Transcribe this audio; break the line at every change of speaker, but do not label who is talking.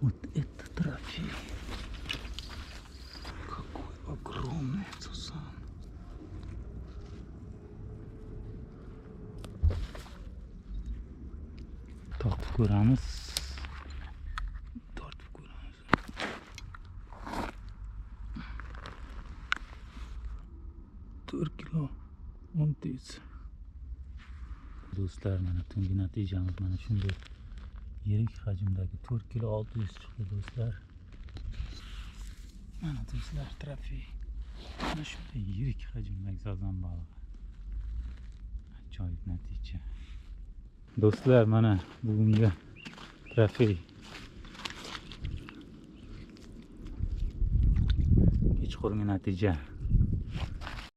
Вот это трофей. Какой огромный сасан. Tortib ko'ramiz. Tortib ko'ramiz. 4 kilo 10 tez. Do'stlar, mana tungi natijamiz mana shunday yirik hajmdagi 4 kilo 600 chiqdi do'stlar. Mana do'stlar, trofey. Mana shunday yirik hajmdagi sazan balig'i. Ajoyib natija. Do'stlar, mana bugungi trofey. Kechqurungi natija.